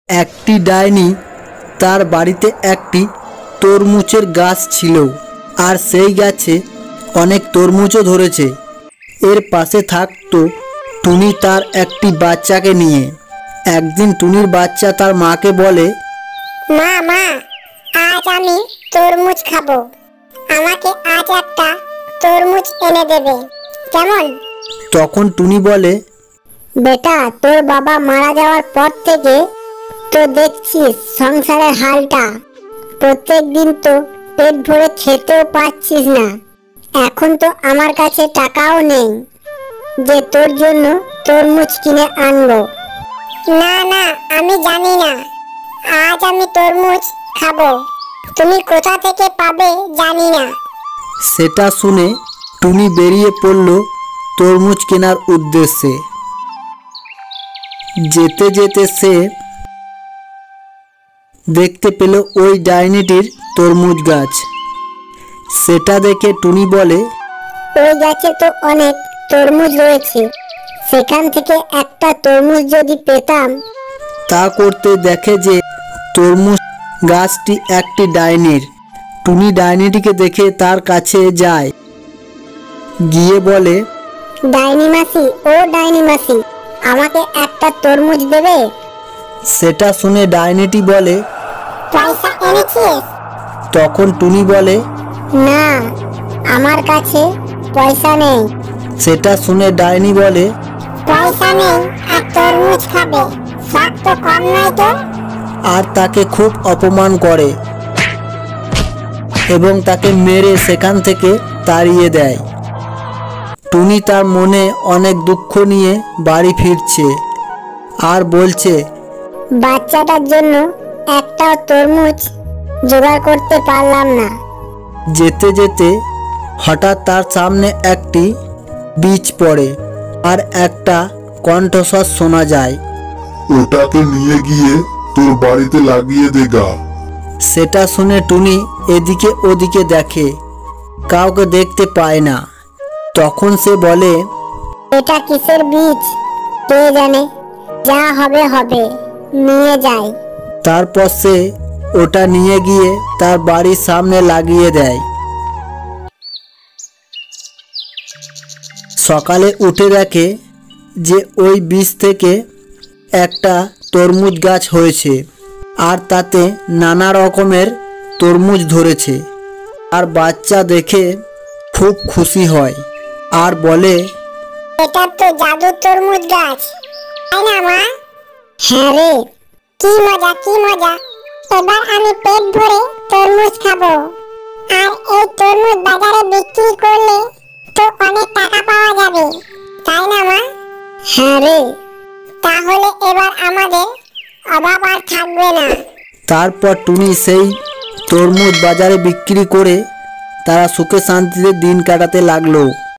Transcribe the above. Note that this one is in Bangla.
একটি ডাইনি তার বাড়িতে একটি তরমুজের গাছ ছিল, আর সেই গাছে অনেক তরমুজও ধরেছে। এর পাশে থাকতো টুনি তার একটি বাচ্চাকে নিয়ে। একদিন টুনির বাচ্চা তার মাকে বলে, মা মা, আজ আমি তরমুজ খাবো, আমাকে আজ একটা তরমুজ এনে দেবে কেমন? তখন টুনি বলে, বেটা, তোর বাবা মারা যাওয়ার পর থেকে তো দেখছিস সংসারের হালটা। প্রত্যেক দিন তো পেট ভরে খেতেও পাচ্ছিস না। এখন তো আমার কাছে টাকাও নেই যে তোর জন্য তরমুজ কিনে আনবো। না না, আমি জানি না আজ আমি তরমুজ খাবো, তুমি কোথা থেকে পাবে জানি না। সেটা শুনে টুনি বেরিয়ে পড়ল তরমুজ কেনার উদ্দেশ্যে। যেতে যেতে সে দেখতে পেল ওই ডাইনিটির তরমুজ গাছ। সেটা দেখে টুনি বলে, ওই গাছে তো অনেক তরমুজ রয়েছে, সেখান থেকে একটা তরমুজ যদি পেতাম। তা করতে দেখে যে তরমুজ গাছটি একটি ডাইনির। টুনি ডাইনিটিকে দেখে তার কাছে যায়, গিয়ে বলে, ডাইনি মাসি, ও ডাইনি মাসি, আমাকে একটা তরমুজ দেবে? সেটা শুনে ডাইনিটি বলে, পয়সা এনেছিস? তখন টুনি বলে, না, আমার কাছে পয়সা নেই। সেটা শুনে ডাইনি বলে, পয়সা নেই আর তরমুজ খাবে, সব তো কম নয় তো? আর তাকে খুব অপমান করে এবং তাকে মেরে সেখান থেকে তাড়িয়ে দেয়। টুনি তার মনে অনেক দুঃখ নিয়ে বাড়ি ফিরছে আর বলছে, বাচ্চাটার জন্য একটা তরমুজ জোগাড় করতে পারলাম না। যেতে যেতে হঠাৎ তার সামনে একটি বীজ পড়ে আর একটা কণ্ঠস্বর শোনা যায়, ওটাকে নিয়ে গিয়ে তোর বাড়িতে লাগিয়ে দেগা। সেটা শুনে টুনি এদিকে ওদিকে দেখে, কাউকে দেখতে পায় না। তখন সে বলে, এটা কিসের বীজ কে জানে, যা হবে হবে, নিয়ে যায়। তারপর সে ওটা নিয়ে গিয়ে তার বাড়ির সামনে লাগিয়ে দেয়। সকালে উঠে দেখে যে ওই বীজ থেকে একটা তরমুজ গাছ হয়েছে আর তাতে নানা রকমের তরমুজ ধরেছে। আর বাচ্চা দেখে খুব খুশি হয় আর বলে, এটা তো জাদুর তরমুজ গাছ, তাই না মা? হ্যাঁ রে, কি মজা কি মজা, এবার আমি পেট ভরে তরমুজ খাবো। আর এই তরমুজ বাজারে বিক্রি করলে তো অনেক টাকা পাওয়া যাবে, তাই না মা? হ্যাঁ রে, তাহলে এবার আমাদের অভাব আর থাকবে না। তারপর টুনি সেই তরমুজ বাজারে বিক্রি করে তারা সুখে শান্তিতে দিন কাটাতে লাগলো।